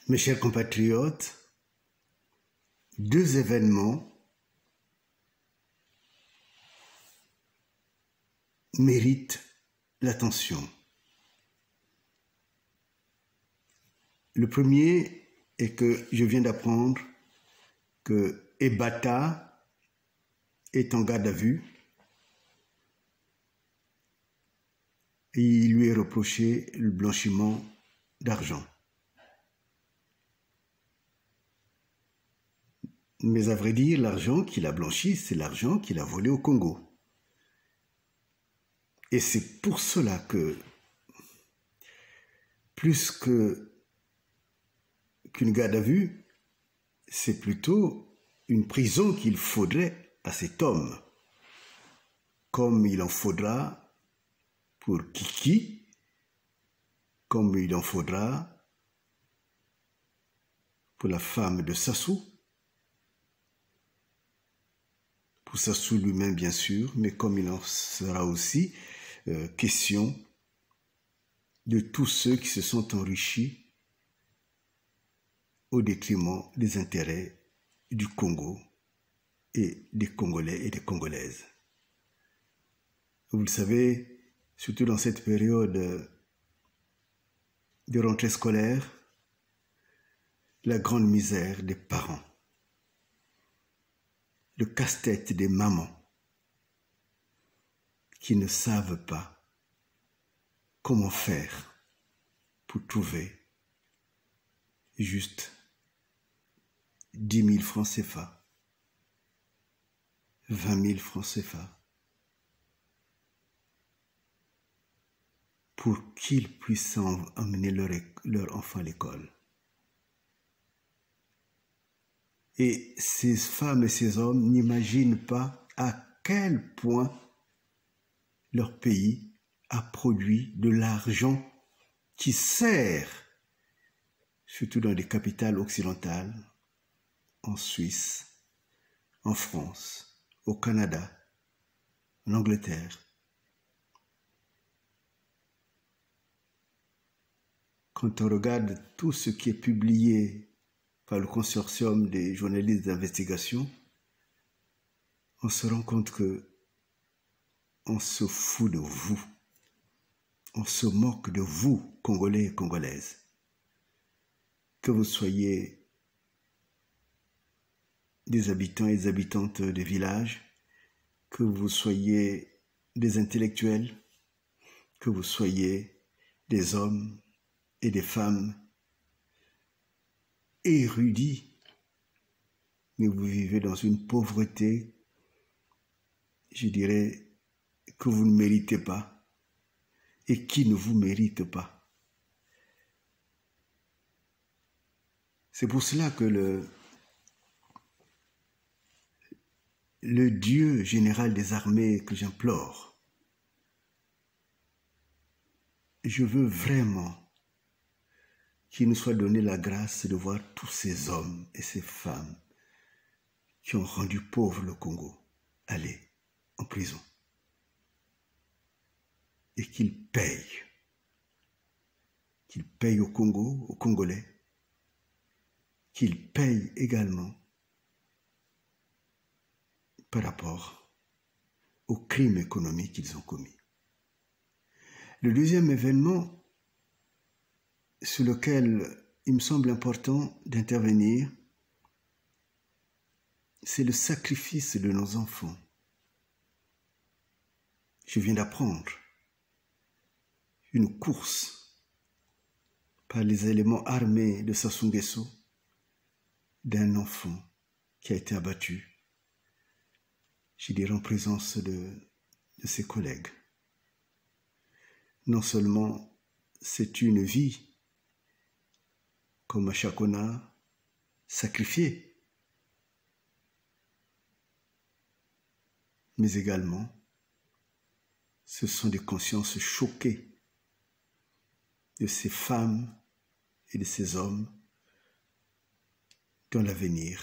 Mes chers compatriotes, deux événements méritent l'attention. Le premier est que je viens d'apprendre que Ebata est en garde à vue et il lui est reproché le blanchiment d'argent. Mais à vrai dire, l'argent qu'il a blanchi, c'est l'argent qu'il a volé au Congo. Et c'est pour cela que, plus qu'une garde à vue, c'est plutôt une prison qu'il faudrait à cet homme, comme il en faudra pour Kiki, comme il en faudra pour la femme de Sassou, pour Sassou lui-même bien sûr, mais comme il en sera aussi question de tous ceux qui se sont enrichis au détriment des intérêts du Congo et des Congolais et des Congolaises. Vous le savez, surtout dans cette période de rentrée scolaire, la grande misère des parents, le casse-tête des mamans qui ne savent pas comment faire pour trouver juste 10 000 francs CFA, 20 000 francs CFA, pour qu'ils puissent emmener leur enfant à l'école. Et ces femmes et ces hommes n'imaginent pas à quel point leur pays a produit de l'argent qui sert, surtout dans les capitales occidentales, en Suisse, en France, au Canada, en Angleterre. Quand on regarde tout ce qui est publié par le consortium des journalistes d'investigation, on se rend compte que on se fout de vous. On se moque de vous, Congolais et Congolaises. Que vous soyez des habitants et des habitantes des villages, que vous soyez des intellectuels, que vous soyez des hommes et des femmes érudits, mais vous vivez dans une pauvreté, je dirais, que vous ne méritez pas et qui ne vous mérite pas. C'est pour cela que le Dieu général des armées que j'implore, je veux vraiment qu'il nous soit donné la grâce de voir tous ces hommes et ces femmes qui ont rendu pauvre le Congo aller en prison et qu'ils payent au Congo, aux Congolais, qu'ils payent également par rapport aux crimes économiques qu'ils ont commis. Le deuxième événement sur lequel il me semble important d'intervenir, c'est le sacrifice de nos enfants. Je viens d'apprendre une course par les éléments armés de Sassou Nguesso d'un enfant qui a été abattu, je dirais en présence de ses collègues. Non seulement c'est une vie, comme à Chakona, sacrifiée, mais également ce sont des consciences choquées de ces femmes et de ces hommes dont l'avenir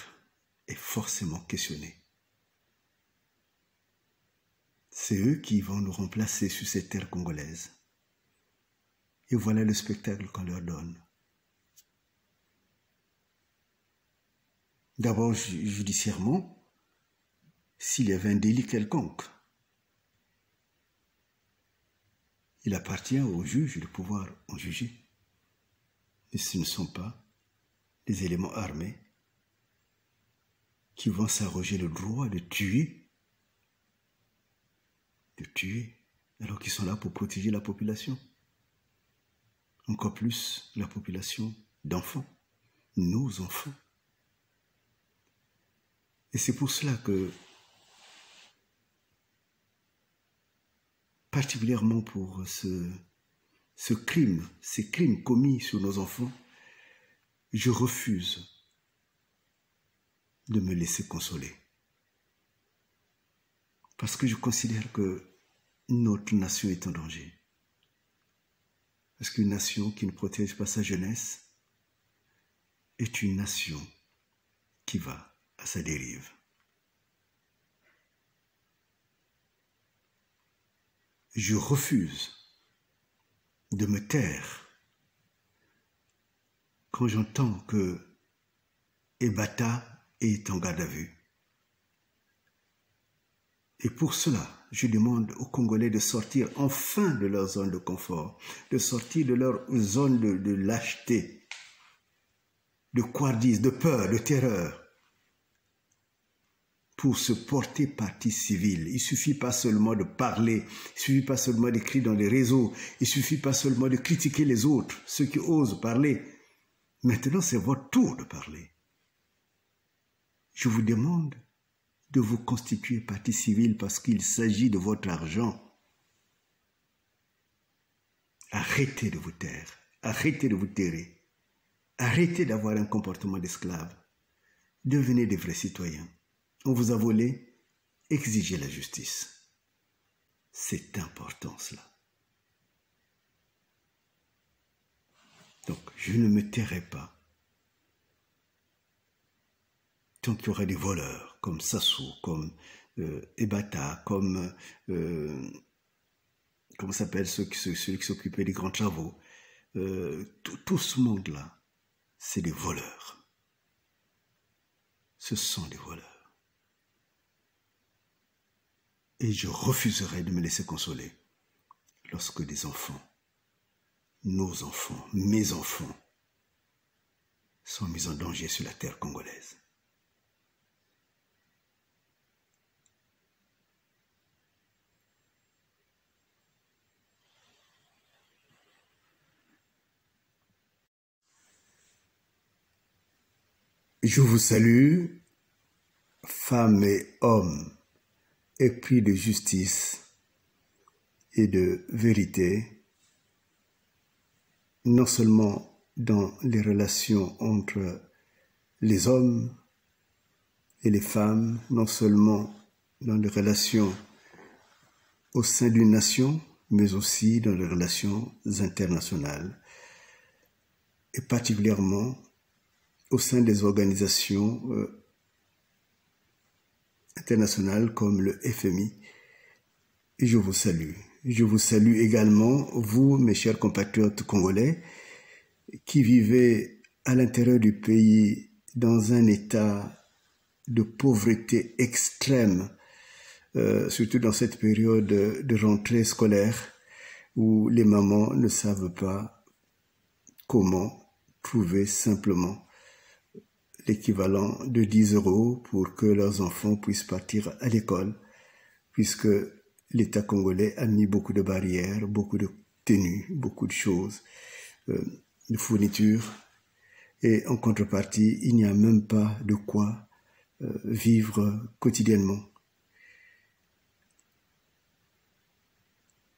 est forcément questionné. C'est eux qui vont nous remplacer sur cette terre congolaise. Et voilà le spectacle qu'on leur donne. d'abord judiciairement, s'il y avait un délit quelconque. Il appartient au juge de pouvoir en juger. Mais ce ne sont pas des éléments armés qui vont s'arroger le droit de tuer, alors qu'ils sont là pour protéger la population. Encore plus la population d'enfants, nos enfants. Et c'est pour cela que, particulièrement pour ces crimes commis sur nos enfants, je refuse de me laisser consoler. Parce que je considère que notre nation est en danger. Parce qu'une nation qui ne protège pas sa jeunesse est une nation qui va à sa dérive. Je refuse de me taire quand j'entends que Ebata est en garde à vue. Et pour cela, je demande aux Congolais de sortir enfin de leur zone de confort, de sortir de leur zone de lâcheté, de couardise, de peur, de terreur, pour se porter partie civile. Il ne suffit pas seulement de parler, il ne suffit pas seulement d'écrire dans les réseaux, il ne suffit pas seulement de critiquer les autres, ceux qui osent parler. Maintenant, c'est votre tour de parler. Je vous demande de vous constituer partie civile parce qu'il s'agit de votre argent. Arrêtez de vous taire, arrêtez de vous terrer, arrêtez d'avoir un comportement d'esclave. Devenez des vrais citoyens. On vous a volé, exigez la justice. C'est important cela. Donc, je ne me tairai pas. Tant qu'il y aura des voleurs comme Sassou, comme Ebata, comme comment s'appelle celui qui s'occupait des grands travaux, tout ce monde-là, c'est des voleurs. Ce sont des voleurs. Et je refuserai de me laisser consoler lorsque des enfants, nos enfants, mes enfants, sont mis en danger sur la terre congolaise. Je vous salue, femmes et hommes, épris de justice et de vérité, non seulement dans les relations entre les hommes et les femmes, non seulement dans les relations au sein d'une nation, mais aussi dans les relations internationales, et particulièrement au sein des organisations internationales comme le FMI. Et je vous salue. Je vous salue également, vous, mes chers compatriotes congolais, qui vivez à l'intérieur du pays dans un état de pauvreté extrême, surtout dans cette période de rentrée scolaire où les mamans ne savent pas comment trouver simplement l'équivalent de 10 € pour que leurs enfants puissent partir à l'école, puisque l'État congolais a mis beaucoup de barrières, beaucoup de tenues, beaucoup de choses, de fournitures, et en contrepartie, il n'y a même pas de quoi vivre quotidiennement.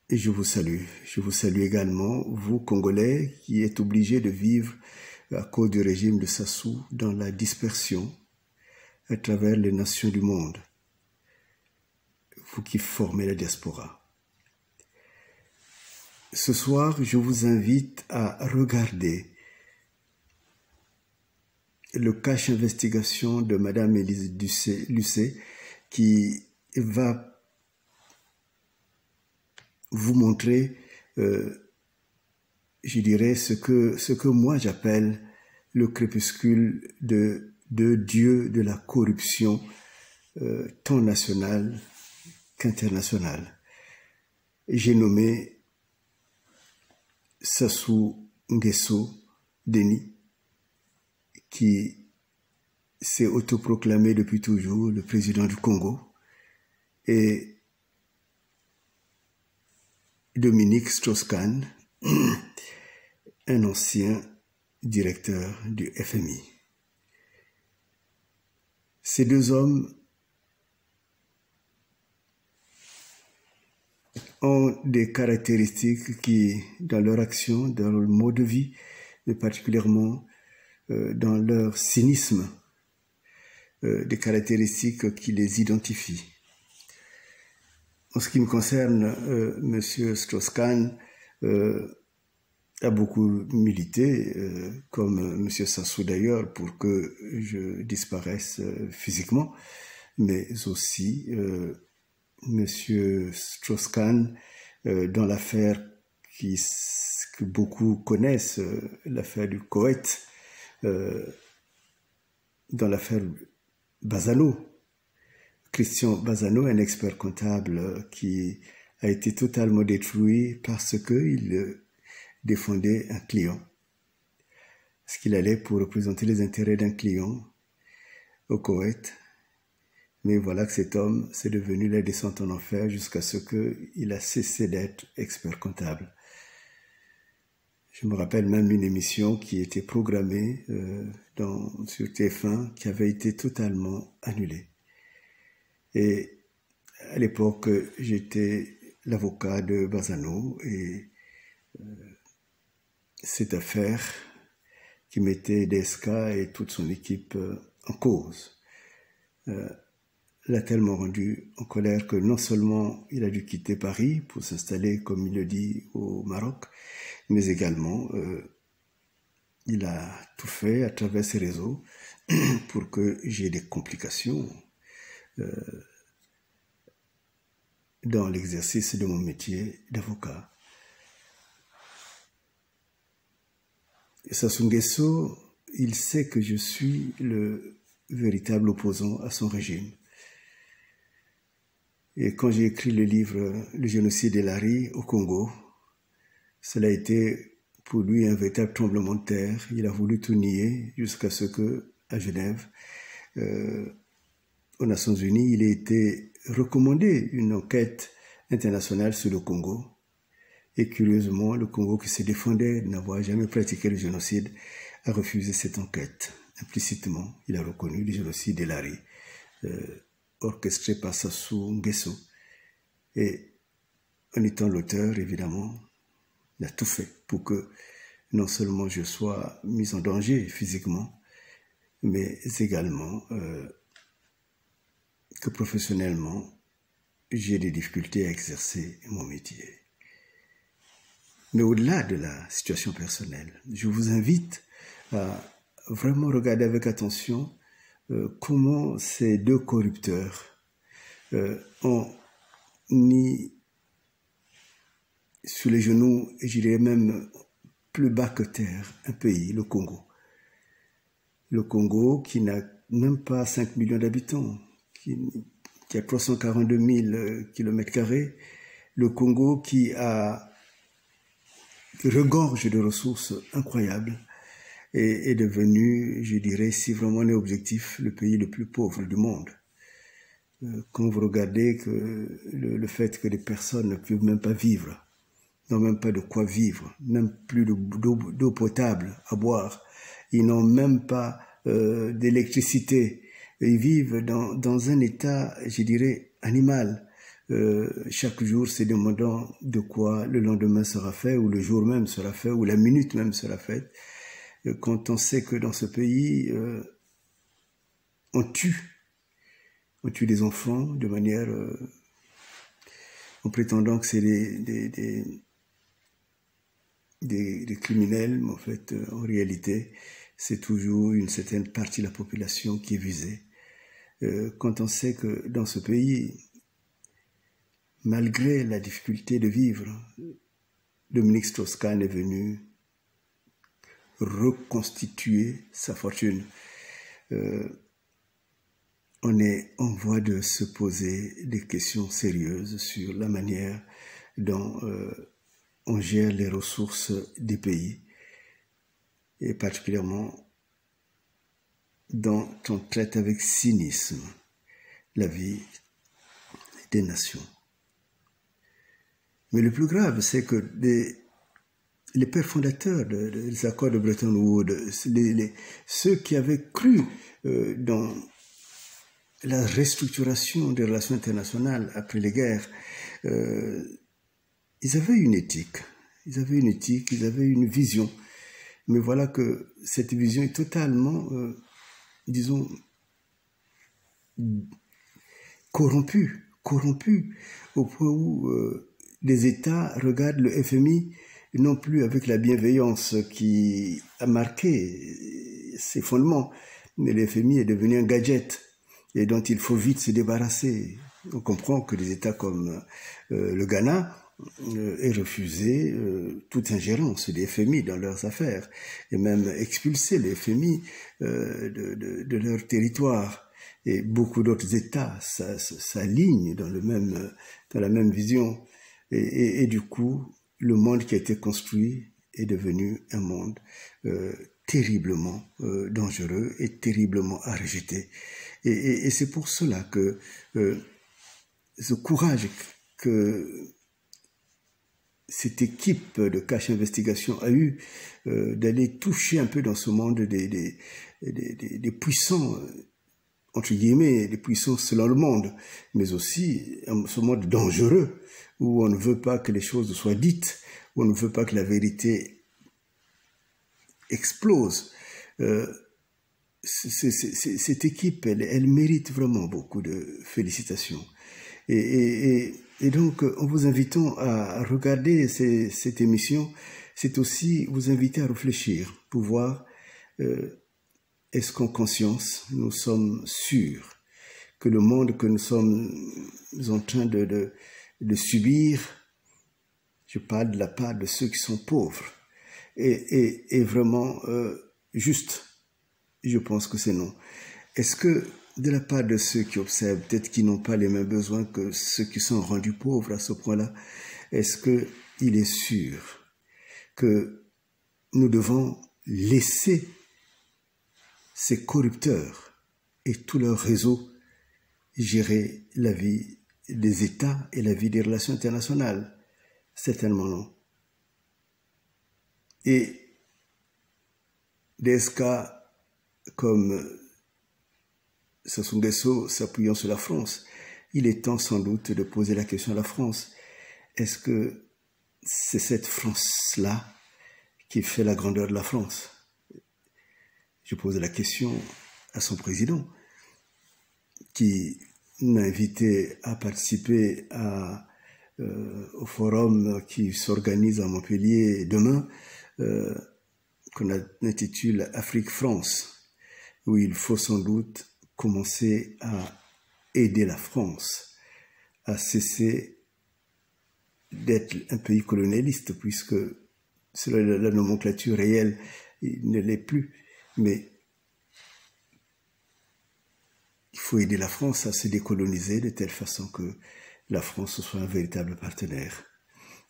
Et je vous salue également, vous Congolais, qui êtes obligés de vivre à cause du régime de Sassou dans la dispersion à travers les nations du monde, vous qui formez la diaspora. Ce soir, je vous invite à regarder le cache investigation de Madame Élise Lucet qui va vous montrer, je dirais, ce que moi j'appelle le crépuscule de de dieu de la corruption, tant nationale qu'internationale. J'ai nommé Sassou Nguesso Denis, qui s'est autoproclamé depuis toujours le président du Congo, et Dominique Strauss-Kahn, un ancien directeur du FMI. Ces deux hommes ont des caractéristiques qui, dans leur action, dans leur mode de vie, mais particulièrement dans leur cynisme, des caractéristiques qui les identifient. En ce qui me concerne, M. Strauss-Kahn a beaucoup milité, comme M. Sassou d'ailleurs, pour que je disparaisse physiquement, mais aussi M. Strauss-Kahn dans l'affaire que beaucoup connaissent, l'affaire du Koweït, dans l'affaire Bazzano. Christian Bazzano, un expert comptable qui a été totalement détruit parce qu'il défendait un client. Parce qu'il allait pour représenter les intérêts d'un client au Koweït. Mais voilà que cet homme s'est devenu la descente en enfer jusqu'à ce qu'il a cessé d'être expert comptable. Je me rappelle même une émission qui était programmée sur TF1 qui avait été totalement annulée. Et à l'époque, j'étais l'avocat de Bazzano et cette affaire qui mettait DSK et toute son équipe en cause l'a tellement rendu en colère que non seulement il a dû quitter Paris pour s'installer, comme il le dit, au Maroc, mais également il a tout fait à travers ses réseaux pour que j'ai des complications dans l'exercice de mon métier d'avocat. Sassou Nguesso, il sait que je suis le véritable opposant à son régime. Et quand j'ai écrit le livre « Le génocide des Laris au Congo », cela a été pour lui un véritable tremblement de terre. Il a voulu tout nier jusqu'à ce que, à Genève, aux Nations Unies, il ait été recommandé une enquête internationale sur le Congo. Et curieusement, le Congo, qui se défendait de n'avoir jamais pratiqué le génocide, a refusé cette enquête. Implicitement, il a reconnu le génocide des Laris, orchestré par Sassou Nguesso. Et en étant l'auteur, évidemment, il a tout fait pour que non seulement je sois mis en danger physiquement, mais également que professionnellement, j'ai des difficultés à exercer mon métier. Mais au-delà de la situation personnelle, je vous invite à vraiment regarder avec attention comment ces deux corrupteurs ont mis sous les genoux, et je dirais même plus bas que terre, un pays, le Congo. Le Congo qui n'a même pas 5 millions d'habitants, qui a 342 000 km². Le Congo qui regorge de ressources incroyables et est devenu, je dirais, si vraiment on est objectif, le pays le plus pauvre du monde. Quand vous regardez que le fait que les personnes ne peuvent même pas vivre, n'ont même pas de quoi vivre, même plus d'eau potable à boire, ils n'ont même pas d'électricité, ils vivent dans un état, je dirais, animal. Chaque jour, c'est demandant de quoi le lendemain sera fait, ou le jour même sera fait, ou la minute même sera faite. Quand on sait que dans ce pays, on tue des enfants de manière, en prétendant que c'est des criminels, mais en fait, en réalité, c'est toujours une certaine partie de la population qui est visée. Quand on sait que dans ce pays, malgré la difficulté de vivre, Dominique Strauss-Kahn est venu reconstituer sa fortune on est en voie de se poser des questions sérieuses sur la manière dont on gère les ressources des pays, et particulièrement dont on traite avec cynisme la vie des nations. Mais le plus grave, c'est que les pères fondateurs des accords de Bretton Woods, ceux qui avaient cru dans la restructuration des relations internationales après les guerres, ils avaient une éthique, ils avaient une vision. Mais voilà que cette vision est totalement, disons, corrompue au point où les États regardent le FMI non plus avec la bienveillance qui a marqué ses fondements, mais le FMI est devenu un gadget et dont il faut vite se débarrasser. On comprend que des États comme le Ghana aient refusé toute ingérence des FMI dans leurs affaires et même expulsé les FMI de leur territoire. Et beaucoup d'autres États s'alignent dans la même vision. Et du coup, le monde qui a été construit est devenu un monde terriblement dangereux et terriblement à rejeter. Et c'est pour cela que ce courage que cette équipe de Cash Investigation a eu d'aller toucher un peu dans ce monde des puissants, entre guillemets, des puissants selon le monde, mais aussi ce monde dangereux où on ne veut pas que les choses soient dites, où on ne veut pas que la vérité explose. Cette équipe, elle mérite vraiment beaucoup de félicitations. Et donc, en vous invitant à regarder cette émission, c'est aussi vous inviter à réfléchir pour voir est-ce qu'en conscience, nous sommes sûrs que le monde que nous sommes en train de subir, je parle de la part de ceux qui sont pauvres, est vraiment juste? Je pense que c'est non. Est-ce que de la part de ceux qui observent, peut-être qu'ils n'ont pas les mêmes besoins que ceux qui sont rendus pauvres à ce point-là, est-ce qu'il est sûr que nous devons laisser ces corrupteurs et tout leur réseau gérer la vie des États et la vie des relations internationales? Certainement non. Et des cas comme Sassou Nguesso s'appuyant sur la France, il est temps sans doute de poser la question à la France. Est-ce que c'est cette France-là qui fait la grandeur de la France? Je pose la question à son président, qui m'a invité à participer au forum qui s'organise à Montpellier demain, qu'on intitule Afrique-France, où il faut sans doute commencer à aider la France à cesser d'être un pays colonialiste, puisque selon la nomenclature réelle, il ne l'est plus. Mais il faut aider la France à se décoloniser de telle façon que la France soit un véritable partenaire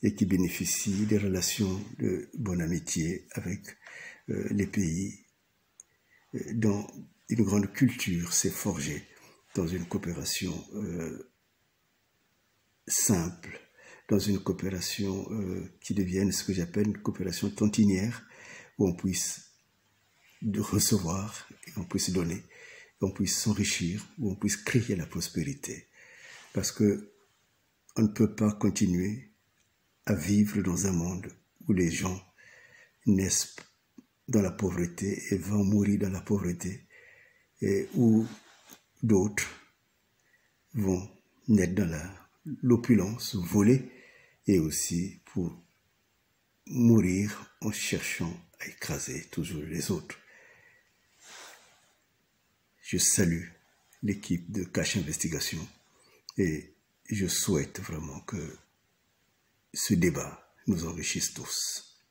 et qui bénéficie des relations de bonne amitié avec les pays dont une grande culture s'est forgée dans une coopération simple, dans une coopération qui devienne ce que j'appelle une coopération tontinière, où on puisse recevoir et on puisse donner, on puisse s'enrichir, où on puisse créer la prospérité. Parce que on ne peut pas continuer à vivre dans un monde où les gens naissent dans la pauvreté et vont mourir dans la pauvreté, et où d'autres vont naître dans l'opulence, voler, et aussi pour mourir en cherchant à écraser toujours les autres. Je salue l'équipe de Cash Investigation et je souhaite vraiment que ce débat nous enrichisse tous.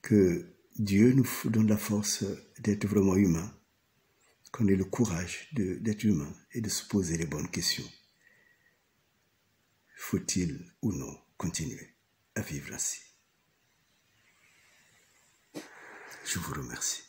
Que Dieu nous donne la force d'être vraiment humains qu'on ait le courage d'être humain et de se poser les bonnes questions. Faut-il ou non continuer à vivre ainsi? Je vous remercie.